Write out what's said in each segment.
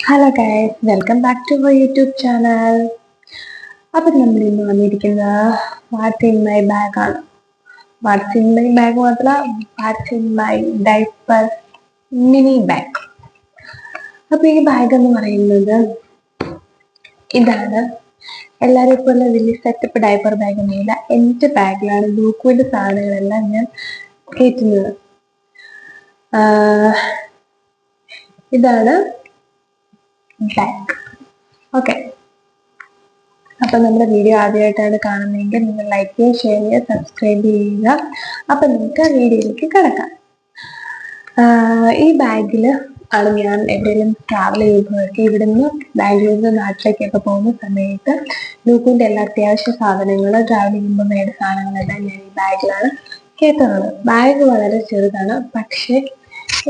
Hello guys, welcome back to my YouTube channel. അപ്പം നമ്മൾ ഇന്ന് വന്നിരിക്കുന്നത് വാട്ട്സ് ഇൻ മൈ ബാഗ് ആണ്. വാട്ട്സ് ഇൻ മൈ ബാഗ് മാത്രമല്ല, what's in my diaper mini bag. അപ്പൊ ഈ ബാഗ് എന്ന് പറയുന്നത് ഇതാണ്. എല്ലാവരും പോലെ വലിയ സെറ്റപ്പ് ഡൈപ്പർ ബാഗ് ഒന്നുമില്ല. എൻ്റെ ബാഗിലാണ് ലൂക്കോയുടെ സാധനങ്ങളെല്ലാം ഞാൻ കയറ്റുന്നത്. ഇതാണ് ബാഗ്. ഓക്കെ, അപ്പൊ നമ്മുടെ വീഡിയോ ആദ്യമായിട്ടാണ് കാണുന്നതെങ്കിൽ നിങ്ങൾ ലൈക്ക് ചെയ്യുക, ഷെയർ ചെയ്യുക, സബ്സ്ക്രൈബ് ചെയ്യുക. അപ്പൊ നിങ്ങൾക്ക് വീഡിയോയിലേക്ക് കിടക്കാം. ഈ ബാഗിൽ ആണ് ഞാൻ എവിടെയെങ്കിലും ട്രാവൽ ചെയ്യുമ്പോഴൊക്കെ ഇവിടുന്ന് ബാംഗ്ലൂരിൽ നിന്ന് നാട്ടിലേക്കൊക്കെ പോകുന്ന സമയത്ത് ലൂക്കിന്റെ എല്ലാ അത്യാവശ്യ സാധനങ്ങൾ ട്രാവൽ ചെയ്യുമ്പോൾ വേണ്ട സാധനങ്ങളെല്ലാം ഞാൻ ഈ ബാഗിലാണ് കയറ്റുന്നത്. ബാഗ് വളരെ ചെറുതാണ്, പക്ഷെ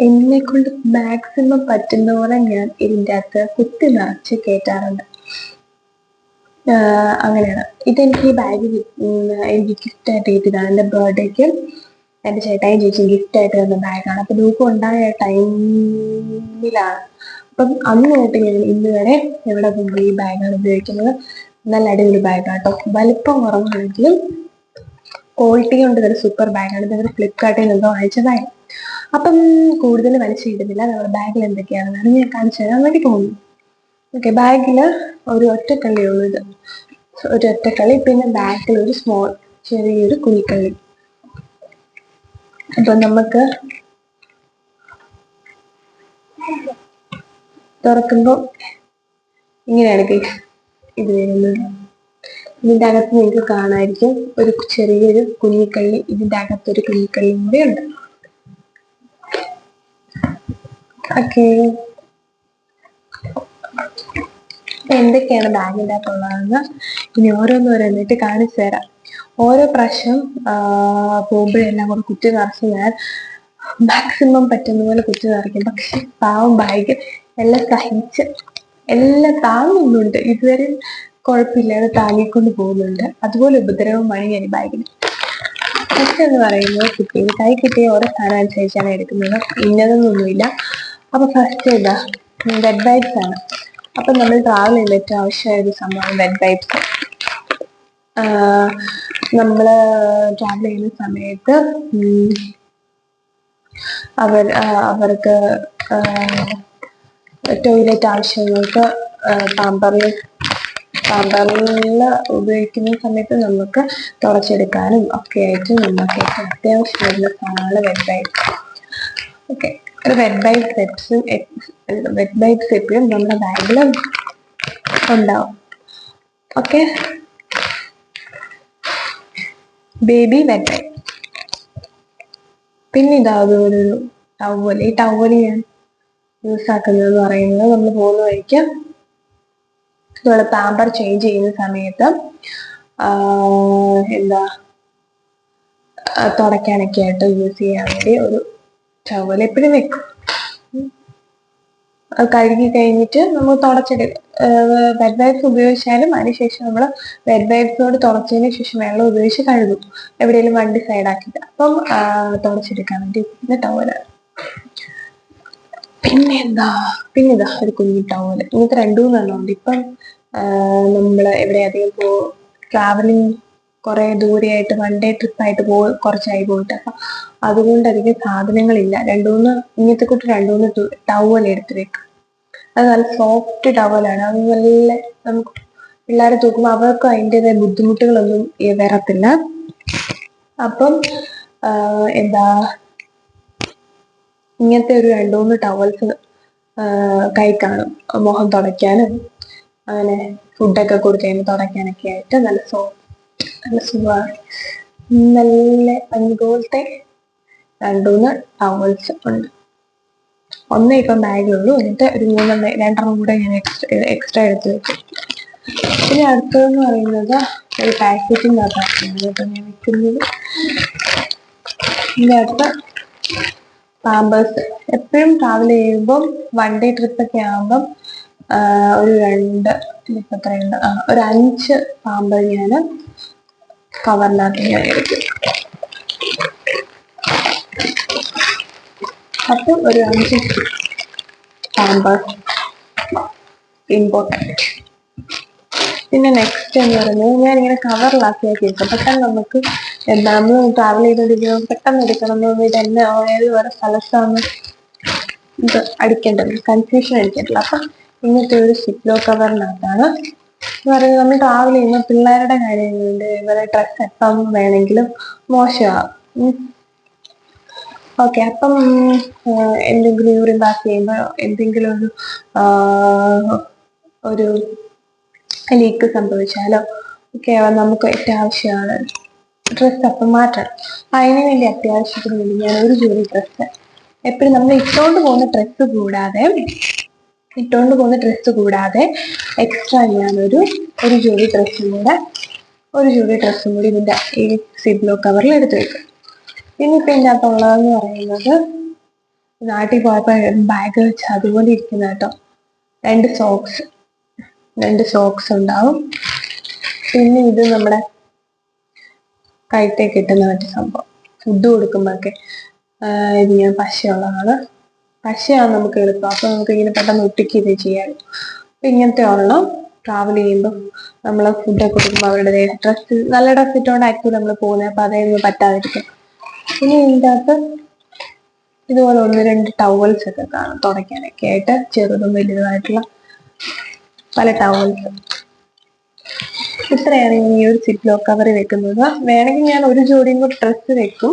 എന്നെ കൊണ്ട് മാക്സിമം പറ്റുന്ന പോലെ ഞാൻ ഇതിൻ്റെ അകത്ത് കുത്തി നിറച്ച് കയറ്റാറുണ്ട്. അങ്ങനെയാണ്. ഇതെനിക്ക് ഈ ബാഗ് എനിക്ക് ഗിഫ്റ്റായിട്ട് കിട്ടിയതാണ്. എൻ്റെ ബർത്ത്ഡേക്ക് എൻ്റെ ചേട്ടായും ചേച്ചിയും ഗിഫ്റ്റായിട്ട് തന്ന ബാഗാണ്. അപ്പൊ ലൂക്ക് ഉണ്ടായ ടൈമിലാണ്. അപ്പം അന്ന് തൊട്ട് ഞാൻ ഇന്ന് വരെ എവിടെ പോകുമ്പോൾ ഈ ബാഗാണ് ഉപയോഗിക്കുന്നത്. നല്ല അടിപൊളി ബാഗാട്ടോ. വലിപ്പം കുറവാണെങ്കിലും ക്വാളിറ്റി കൊണ്ട് ഇതൊരു സൂപ്പർ ബാഗാണ്. ഇതൊരു ഫ്ലിപ്കാർട്ടിൽ നിന്നോ വാങ്ങിച്ച ബാഗ്. അപ്പം കൂടുതൽ വലിച്ചിടുന്നില്ല. നമ്മുടെ ബാഗിൽ എന്തൊക്കെയാണെന്നാണ് ഞാൻ കാണിച്ചു തരാൻ വേണ്ടി പോകുന്നു. ഓക്കെ, ബാഗിൽ ഒരു ഒറ്റക്കള്ളിയേ ഉള്ളൂ. ഇത് ഒരു ഒറ്റക്കളി, പിന്നെ ബാഗിൽ ഒരു സ്മോൾ ചെറിയൊരു കുഞ്ഞിക്കള്ളി. അപ്പൊ നമുക്ക് തുറക്കുമ്പോൾ ഇങ്ങനെയാണ് ഇത് വരുന്നത്. ഇതിൻ്റെ അകത്ത് നിങ്ങൾക്ക് കാണാമായിരിക്കും ഒരു ചെറിയൊരു കുഞ്ഞിക്കള്ളി. ഇതിൻ്റെ അകത്തൊരു കുഞ്ഞിക്കള്ളിയും കൂടെ ഉണ്ട്. ഓക്കെ, എന്തൊക്കെയാണ് ബാഗിൻ്റെ അകത്തുള്ളതെന്ന് ഇനി ഓരോന്നോരോന്നിട്ട് കാണിച്ചു തരാം. ഓരോ പ്രാവശ്യം പോകുമ്പോഴെല്ലാം കൂടെ കുത്തി നിറച്ച് ഞാൻ മാക്സിമം പറ്റുന്ന പോലെ കുത്തി നിറയ്ക്കും. പക്ഷെ പാവം ബാഗ് എല്ലാം സഹിച്ച് എല്ലാം താങ്ങുന്നുണ്ട്. ഇതുവരെ കുഴപ്പമില്ലാതെ താങ്ങിക്കൊണ്ട് പോകുന്നുണ്ട്. അതുപോലെ ഉപദ്രവമാണ് ഞാൻ ഈ ബാഗിന്. ഫസ്റ്റ് എന്ന് പറയുന്നത് കിട്ടിയത് കൈ കിട്ടിയ ഓരോ സാധനം അനുസരിച്ചാണ് എടുക്കുന്നത്. ഇന്നതൊന്നുമില്ല. അപ്പൊ ഫസ്റ്റ് ഇതാ വെഡ് വൈപ്സ് ആണ്. അപ്പൊ നമ്മൾ ട്രാവൽ ചെയ്യാൻ ഏറ്റവും ആവശ്യമായ ഒരു സംഭവം വെഡ് വൈപ്സ്. നമ്മൾ ട്രാവൽ ചെയ്യുന്ന സമയത്ത് അവർക്ക് ടോയ്ലറ്റ് ആവശ്യങ്ങൾക്ക് പാമ്പറിൽ ഉപയോഗിക്കുന്ന സമയത്ത് നമുക്ക് തുടച്ചെടുക്കാനും ഒക്കെ ആയിട്ട് നമുക്ക് അത്യാവശ്യം വരുന്ന സാധനമാണ് വെഡ് വൈപ്സ്. ഓക്കെ, ഒരു വെഡ് വൈപ്സ് എപ്പോഴും നമ്മുടെ ബാഗിൽ ഉണ്ടാവും. Okay, baby wed wipe. പിന്നെ ഇതാതൊരു ടവൽ. ഈ ടവൽ ഞാൻ യൂസ് ആക്കുന്നതെന്ന് പറയുന്നത് നമ്മൾ പോകുന്ന വഴിക്ക് നമ്മൾ പാമ്പർ ചേഞ്ച് ചെയ്യുന്ന സമയത്ത് തുടയ്ക്കാനൊക്കെ ആയിട്ട് യൂസ് ചെയ്യാൻ വേണ്ടി ഒരു ടവൽ എപ്പോഴും വെക്കും. കഴുകി കഴിഞ്ഞിട്ട് നമ്മൾ തുടച്ചെടുക്കും. വെഡ് വൈപ്സ് ഉപയോഗിച്ചാലും അതിനുശേഷം നമ്മൾ വെഡ് വൈപ്സോട് തുടച്ചതിന് ശേഷം വെള്ളം ഉപയോഗിച്ച് കഴുകും, എവിടെയെങ്കിലും വണ്ടി സൈഡാക്കിയിട്ട്. അപ്പം തുടച്ചെടുക്കാൻ വേണ്ടി പിന്നെ ടവലാണ്. പിന്നെതാ ഒരു കുഞ്ഞി ടവല്. ഇങ്ങനത്തെ 2-3 ഉണ്ട്. ഇപ്പം നമ്മൾ എവിടെ അധികം ട്രാവലിംഗ് കുറെ ദൂരെയായിട്ട് വൺ ഡേ ട്രിപ്പായിട്ട് കുറച്ചായി പോയിട്ട്, അപ്പൊ അതുകൊണ്ട് അധികം സാധനങ്ങളില്ല. 2-3 ഇങ്ങനത്തെ കൂട്ട് 2-3 ടവൽ എടുത്ത് വെക്കും. അത് നല്ല സോഫ്റ്റ് ടവലാണ്. അത് നല്ല നമുക്ക് പിള്ളേരെ തൂക്കുമ്പോൾ അവർക്ക് അതിൻ്റെതായ ബുദ്ധിമുട്ടുകളൊന്നും വരത്തില്ല. അപ്പം ഇങ്ങനത്തെ ഒരു 2-3 ടവൽസ് കൈ കാണും. മുഖം തുടയ്ക്കാനും അങ്ങനെ ഫുഡൊക്കെ കൊടുത്തു കഴിയുമ്പോൾ തുടയ്ക്കാനൊക്കെ ആയിട്ട് നല്ല സുഖമാണ്. നല്ല പഞ്ഞി പോലത്തെ 2-3 ടവൽസ് ഉണ്ട്. ഒന്നേ ഇപ്പം ബാഗിലുള്ളൂ. എന്നിട്ട് ഒരു 2-3 കൂടെ ഞാൻ എക്സ്ട്രാ എടുത്ത് വെച്ചു. പിന്നെ അടുത്തതെന്ന് പറയുന്നത് ഒരു പാക്കറ്റിൻ്റെ അകത്താണ് ഞാൻ വെക്കുന്നത്. ഇതിൻ്റെ അകത്ത് പാമ്പേഴ്സ്. എപ്പോഴും ട്രാവൽ ചെയ്യുമ്പം വൺ ഡേ ട്രിപ്പൊക്കെ ആകുമ്പം ഒരു 5 പാമ്പർ ഞാൻ കവറിനകത്ത് ഞാൻ എടുക്കും. അപ്പം ഒരു 5 പാമ്പേഴ്സ് ഇമ്പോർട്ടൻറ്റ്. പിന്നെ നെക്സ്റ്റ് എന്ന് പറയുന്നത് ഞാനിങ്ങനെ കവറിലാക്കിയാൽ കേൾക്കും. പെട്ടെന്ന് നമുക്ക് നമ്മൾ ട്രാവൽ ചെയ്തുകൊണ്ടിരിക്കുമ്പോൾ പെട്ടെന്ന് എടുക്കണം എന്ന് തോന്നിയിട്ട് എന്നെ ഏത് വേറെ സ്ഥലത്താണ് ഇത് അടിക്കേണ്ടത്, കൺഫ്യൂഷൻ അടിക്കേണ്ടത്. അപ്പം ഇങ്ങനത്തെ ഒരു സിപ്ലോ കവറിനകത്താണ് എന്ന് പറയുന്നത്. നമ്മൾ ട്രാവൽ ചെയ്യുമ്പോൾ പിള്ളേരുടെ കാര്യങ്ങളുണ്ട്, ഇവരെ ഡ്രസ്സ് എപ്പം വേണമെങ്കിലും മോശമാകും. ഓക്കെ, അപ്പം എന്തെങ്കിലും യൂറിൻ പാസ് ചെയ്യുമ്പോൾ എന്തെങ്കിലും ഒരു ലീക്ക് സംഭവിച്ചാലോ ഒക്കെ നമുക്ക് അത്യാവശ്യമാണ് ഡ്രസ്സ് അപ്പം മാറ്റണം. അതിന് വേണ്ടി അത്യാവശ്യത്തിന് വേണ്ടി ഞാൻ ഒരു ജോഡി ഡ്രസ്സ് എപ്പോഴും നമ്മൾ ഇട്ടുകൊണ്ട് പോകുന്ന ഡ്രസ്സ് കൂടാതെ എക്സ്ട്രാ ഞാനൊരു ജോഡി ഡ്രസ്സും കൂടി ഇതിൻ്റെ ഈ സിബ്ലോ കവറിൽ എടുത്ത് വെക്കും. ഇനിയിപ്പോൾ ഇതിൻ്റെ അകത്തുള്ളതെന്ന് പറയുന്നത് നാട്ടിൽ പോയപ്പോൾ ബാഗ് വെച്ച് അതുപോലെ ഇരിക്കുന്ന കേട്ടോ, രണ്ട് സോക്സ് ഉണ്ടാവും. പിന്നെ ഇത് നമ്മുടെ കഴുത്തേക്ക് കിട്ടുന്ന മറ്റു സംഭവം, ഫുഡ് കൊടുക്കുമ്പോഴൊക്കെ ഇത് ഞാൻ പശയാണ് നമുക്ക് എളുപ്പം. അപ്പൊ നമുക്ക് ഇങ്ങനെ പെട്ടെന്ന് ഒട്ടിക്ക് ഇത് ചെയ്യാൻ. അപ്പൊ ഇങ്ങനത്തെ ഒരെണ്ണം ട്രാവൽ ചെയ്യുമ്പോൾ നമ്മൾ ഫുഡൊക്കെ കൊടുക്കുമ്പോൾ അവരുടെ ഡ്രസ്സ് നല്ല ഡ്രസ്സ് ഇട്ടുകൊണ്ടായിരിക്കും നമ്മൾ പോകുന്നത്, അപ്പൊ അതായത് പറ്റാതിരിക്കും. ഇനി ഇതിൻ്റെ അകത്ത് ഇതുപോലെ 1-2 ടവൽസ് ഒക്കെ കാണും തുടയ്ക്കാനൊക്കെ ആയിട്ട്, ചെറുതും വലുതുമായിട്ടുള്ള പല ടവൽസ്. ഇത്രയാണ് ഈ ഒരു സിപ്ലോ കവർ വെക്കുന്നത്. വേണമെങ്കിൽ ഞാൻ ഒരു ജോഡിയും കൂടി ഡ്രസ്സ് വെക്കും.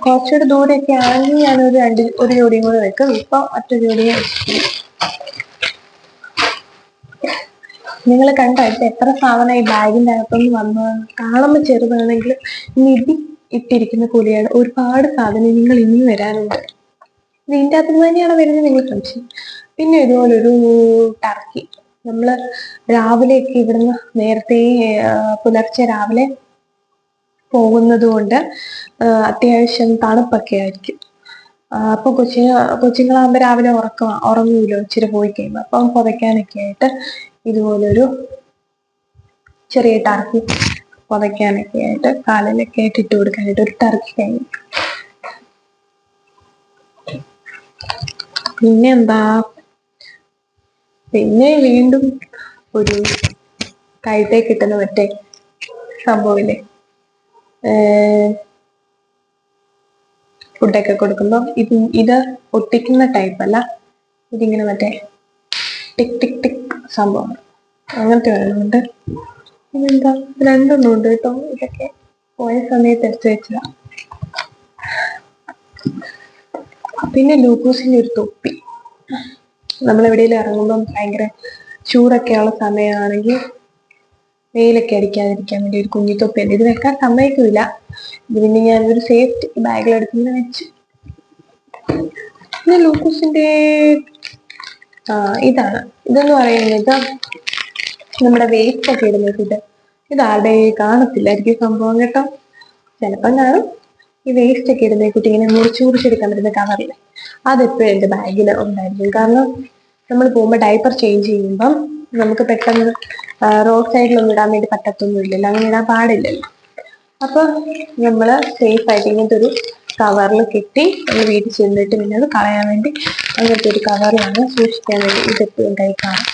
കുറച്ചുകൂടി ദൂരെയൊക്കെ ആണെങ്കിൽ ഞാൻ ഒരു ജോഡിയും കൂടെ വെക്കും. ഇപ്പൊ ഒറ്റ ജോഡിയെ വെച്ചിട്ടുണ്ട്. നിങ്ങൾ കണ്ടായിട്ട് എത്ര സാധനം ഈ ബാഗിൻ്റെ അകത്തൊന്ന് വന്നു. കാണുമ്പോൾ ചെറുതാണെങ്കിൽ നിധി ഇട്ടിരിക്കുന്ന പോലെയാണ്. ഒരുപാട് സാധനം നിങ്ങൾ ഇനിയും വരാനുണ്ട്. ഇതിൻ്റെ അകത്ത് തന്നെയാണ് വരുന്നത് നിങ്ങൾ സംശയം. പിന്നെ ഇതുപോലൊരു ടർക്കി, നമ്മൾ രാവിലെയൊക്കെ ഇവിടുന്ന് നേരത്തെ പുലർച്ചെ രാവിലെ പോകുന്നത് കൊണ്ട് അത്യാവശ്യം തണുപ്പൊക്കെ ആയിരിക്കും. അപ്പൊ കൊച്ചുങ്ങളാകുമ്പോൾ രാവിലെ ഉറങ്ങൂലോ ഇച്ചിരി പോയി കഴിയുമ്പോൾ. അപ്പം പുതയ്ക്കാനൊക്കെ ആയിട്ട് ഇതുപോലൊരു ചെറിയ ടർക്കി പുതയ്ക്കാനൊക്കെ ആയിട്ട് കാലിലൊക്കെ ആയിട്ട് ഇട്ട് കൊടുക്കാനായിട്ട് ഒരു ടർക്കി കഴിഞ്ഞു. പിന്നെ വീണ്ടും ഒരു കഴുത്തേക്ക് കിട്ടുന്ന മറ്റേ സംഭവമില്ലേ, ഫുഡൊക്കെ കൊടുക്കുമ്പോൾ ഇത് ഒട്ടിക്കുന്ന ടൈപ്പ് അല്ല, ഇതിങ്ങനെ മറ്റേ ടിക് ടിക് ടിക് സംഭവമാണ്. അങ്ങനത്തെ ഒരെണ്ണമുണ്ട്. ഇതെന്താ, 2 ഉണ്ട് കേട്ടോ. ഇതൊക്കെ പോയ സമയത്ത് എടുത്ത് വെച്ചതാ. പിന്നെ ലൂക്കോസിന്റെ ഒരു തൊപ്പി, നമ്മൾ എവിടെയെങ്കിലും ഇറങ്ങുമ്പം ഭയങ്കര ചൂടൊക്കെയുള്ള സമയമാണെങ്കിൽ വെയിലൊക്കെ അടിക്കാതിരിക്കാൻ വേണ്ടി ഒരു കുഞ്ഞി തൊപ്പിയുണ്ട്. ഇത് വെക്കാൻ സമ്മതിക്കില്ല. ഇത് പിന്നെ ഞാൻ ഒരു സേഫ്റ്റി ബാഗിലെടുത്ത് വെച്ച്. പിന്നെ ലൂക്കോസിന്റെ ഇതെന്ന് പറയുന്നത് നമ്മുടെ വേസ്റ്റ് ഒക്കെ ഇടുന്നത്. ഇത് ആരുടെ കാണത്തില്ലായിരിക്കും സംഭവം കേട്ടോ, ചിലപ്പം കാണും. ഈ വേസ്റ്റ് ഒക്കെ ഇടുന്ന കുട്ടി ഇങ്ങനെ മുറിച്ചെടുക്കാൻ പറ്റുന്ന കവറില്ലേ, അതെപ്പോഴും എൻ്റെ ബാഗിൽ ഉണ്ടായിരിക്കും. കാരണം നമ്മൾ പോകുമ്പോൾ ഡയപ്പർ ചേഞ്ച് ചെയ്യുമ്പം നമുക്ക് പെട്ടെന്ന് റോഡ് സൈഡിലൊന്നും ഇടാൻ വേണ്ടി പറ്റത്തൊന്നുമില്ലല്ലോ, അങ്ങനെ ഇടാൻ പാടില്ലല്ലോ. അപ്പൊ നമ്മൾ സേഫ് ആയിട്ട് ഇങ്ങനത്തെ ഒരു കവറിൽ കെട്ടി നമ്മൾ വീട്ടിൽ ചെന്നിട്ട് പിന്നെ അത് കളയാൻ വേണ്ടി അങ്ങനത്തെ ഒരു കവറിലാണ് സൂക്ഷിക്കാൻ വേണ്ടി ഇതെപ്പോഴും കൈ കാണും.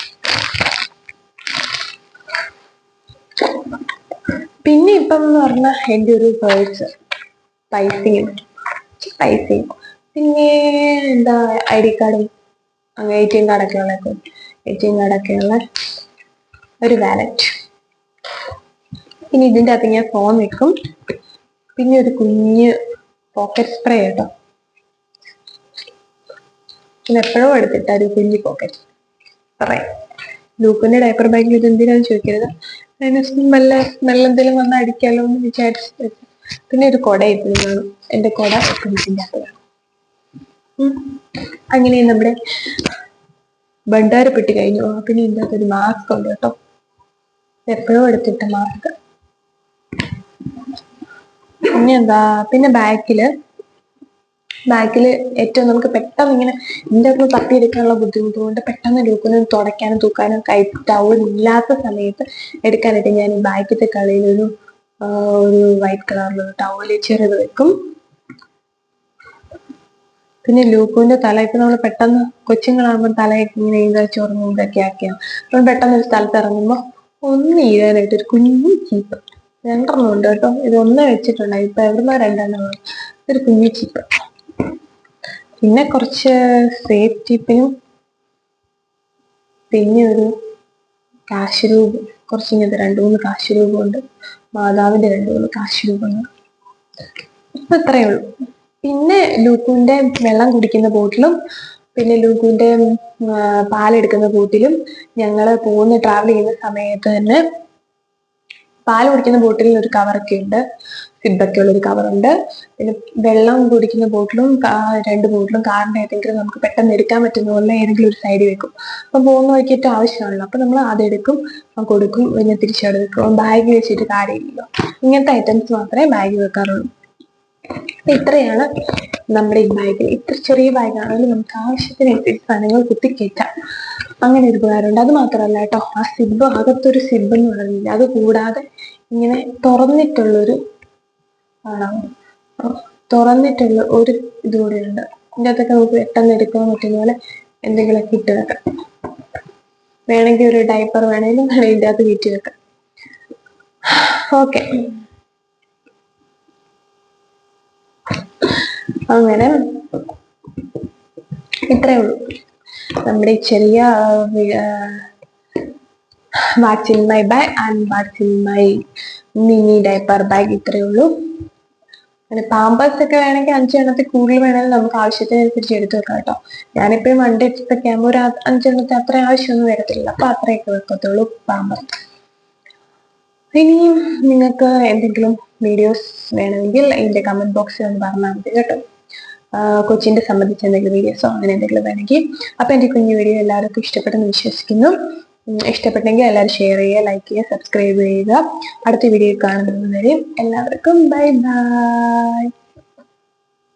പിന്നെ ഇപ്പം എന്ന് പറഞ്ഞാൽ എൻ്റെ ഒരു പേഴ്സ്, പൈസയും പിന്നെ എന്താ ID കാർഡും ATM കാർഡൊക്കെ ഉള്ള ഒരു വാലറ്റ്. പിന്നെ ഇതിൻ്റെ അകത്ത് ഞാൻ ഫോൺ വെക്കും. പിന്നെ ഒരു കുഞ്ഞ് പോക്കറ്റ് സ്പ്രേ കേട്ടോ, എപ്പോഴും എടുത്തിട്ട് ഒരു കുഞ്ഞ് പോക്കറ്റ് സ്പ്രേ. ലൂക്കിന്റെ ഡയപ്പർ ബാഗിൽ ഇത് എന്തിനാന്ന് ചോദിക്കരുത്, അതിന് സ്മെല്ലെന്തെങ്കിലും വന്ന് അടിക്കാലോ എന്ന് വിചാരിച്ചിട്ട്. പിന്നെ ഒരു കുട എപ്പോഴും കാണും, എൻ്റെ കുട ഇതിൻ്റെ അകത്ത് കാണും. അങ്ങനെ നമ്മുടെ ഭണ്ഡാരപ്പെട്ടി കഴിഞ്ഞു. പിന്നെ ഇതിൻ്റെ അകത്തൊരു മാസ്ക് ഉണ്ട് കേട്ടോ, എപ്പോഴും എടുത്തിട്ട മാസ്ക്. പിന്നെ ബാക്കില് ഏറ്റവും നമുക്ക് പെട്ടെന്ന് ഇങ്ങനെ ഇതിൻ്റെ അകത്ത് തപ്പിയെടുക്കാനുള്ള ബുദ്ധിമുട്ട് കൊണ്ട് പെട്ടെന്ന് ലൂക്കിന് തുടയ്ക്കാനും തൂക്കാനും ടവൽ ഇല്ലാത്ത സമയത്ത് എടുക്കാനായിട്ട് ഞാൻ ഈ ബാക്കിത്തെ കളിയിലൊരു വൈറ്റ് കളറിലൊരു ടവല് ചെറുത് വെക്കും. പിന്നെ ലൂക്കുവിന്റെ തല ഇപ്പൊ നമ്മൾ പെട്ടെന്ന് കൊച്ചുങ്ങളാകുമ്പോൾ തലയൊക്കെ ഇങ്ങനെ ചൊറിഞ്ഞ് ഇതൊക്കെ ആക്കിയാണ് അപ്പം പെട്ടെന്ന് ഒരു സ്ഥലത്ത് ഇറങ്ങുമ്പോൾ ഒന്ന് ഈരാനായിട്ട് ഒരു കുഞ്ഞു ചീപ്പ്, 2 ഉണ്ട് കേട്ടോ, ഇത് ഒന്ന് വെച്ചിട്ടുണ്ടായി, ഇപ്പൊ എവിടുന്നോ 2 ഒരു കുഞ്ഞു ചീപ്പ്. പിന്നെ കുറച്ച് സേഫ്റ്റി പിന്നും പിന്നെ ഒരു കാശ് രൂപ, കുറച്ച് ഇങ്ങനത്തെ 2-3 കാശ് രൂപമുണ്ട്, മാതാവിന്റെ 2-3 കാശ് രൂപങ്ങൾ. ഇപ്പൊ ഇത്രയേ ഉള്ളൂ. പിന്നെ ലൂക്കുവിന്റെ വെള്ളം കുടിക്കുന്ന ബോട്ടിലും പിന്നെ ലൂക്കുവിന്റെ പാലെടുക്കുന്ന ബോട്ടിലും ഞങ്ങള് ട്രാവൽ ചെയ്യുന്ന സമയത്ത് തന്നെ പാൽ കുടിക്കുന്ന ബോട്ടിലിൽ ഒരു കവറൊക്കെ ഉണ്ട്, സിബൊക്കെ ഉള്ളൊരു കവറുണ്ട്. പിന്നെ വെള്ളം കുടിക്കുന്ന ബോട്ടിലും 2 ബോട്ടിലും കാറിന്റെ ഏതെങ്കിലും നമുക്ക് പെട്ടെന്ന് എടുക്കാൻ പറ്റുന്ന പോലെ ഏതെങ്കിലും ഒരു സൈഡിൽ വെക്കും. അപ്പൊ പോകുന്ന വഴിക്കിട്ട് ആവശ്യമാണല്ലോ, അപ്പൊ നമ്മൾ അതെടുക്കും, കൊടുക്കും, പിന്നെ തിരിച്ചെടുക്കും. ബാഗ് വെച്ചിട്ട് കാര്യമില്ലല്ലോ, ഇങ്ങനത്തെ ഐറ്റംസ് മാത്രമേ ബാഗ് വെക്കാറുള്ളൂ. ഇത്രയാണ് നമ്മുടെ ഈ ബാഗ്. ഇത്ര ചെറിയ ബാഗാണെങ്കിലും നമുക്ക് ആവശ്യത്തിനനുസരിച്ച് സാധനങ്ങൾ കുത്തിക്കയറ്റാം, അങ്ങനെ ഒരു ഉപകാരമുണ്ട്. അത് മാത്രമല്ല കേട്ടോ, ആ സിബ്, അകത്തൊരു സിബ് എന്ന് പറയുന്നില്ല, അത് കൂടാതെ ഇങ്ങനെ തുറന്നിട്ടുള്ളൊരു തുറന്നിട്ടുള്ള ഒരു ഇതുകൂടെ ഉണ്ട്. ഇതിൻ്റെ അകത്തൊക്കെ നമുക്ക് പെട്ടെന്ന് എടുക്കാൻ പറ്റുന്ന പോലെ എന്തെങ്കിലുമൊക്കെ ഇട്ട് വെക്കാം. വേണമെങ്കിൽ ഒരു ഡൈപ്പർ വേണമെങ്കിലും ഇതിൻ്റെ അകത്ത് കയറ്റി വെക്കാം. ഓക്കെ, അങ്ങനെ ഇത്രയേ ഉള്ളൂ നമ്മുടെ ചെറിയ വാട്സ് in my bag and what's in my mini diaper bag. ഇത്രയേ ഉള്ളൂ. അങ്ങനെ പാമ്പേഴ്സ് ഒക്കെ വേണമെങ്കിൽ 5 എണ്ണത്തിൽ കൂടുതൽ വേണമെങ്കിൽ നമുക്ക് ആവശ്യത്തിനനുസരിച്ച് എടുത്ത് വെക്കാം കേട്ടോ. ഞാനിപ്പോഴും വണ്ടി എടുത്തൊക്കെ ആകുമ്പോൾ ഒരു 5 എണ്ണത്തിൽ അത്ര ആവശ്യമൊന്നും വരത്തില്ല, അപ്പൊ അത്രയൊക്കെ വെക്കത്തുള്ളൂ പാമ്പേഴ്സ്. ഇനിയും നിങ്ങൾക്ക് എന്തെങ്കിലും വീഡിയോസ് വേണമെങ്കിൽ ഇതിന്റെ കമന്റ് ബോക്സിൽ ഒന്ന് പറഞ്ഞാൽ മതി കേട്ടോ. കൊച്ചിന്റെ സംബന്ധിച്ച് എന്തെങ്കിലും വീഡിയോസോ അങ്ങനെ എന്തെങ്കിലും വേണമെങ്കിൽ. അപ്പൊ എന്റെ കുഞ്ഞു വീഡിയോ എല്ലാവർക്കും ഇഷ്ടപ്പെട്ടെന്ന് വിശ്വസിക്കുന്നു. ഇഷ്ടപ്പെട്ടെങ്കിൽ എല്ലാവരും ഷെയർ ചെയ്യുക, ലൈക്ക് ചെയ്യുക, സബ്സ്ക്രൈബ് ചെയ്യുക. അടുത്ത വീഡിയോ കാണുന്നത് വരെ എല്ലാവർക്കും ബൈ ബൈ.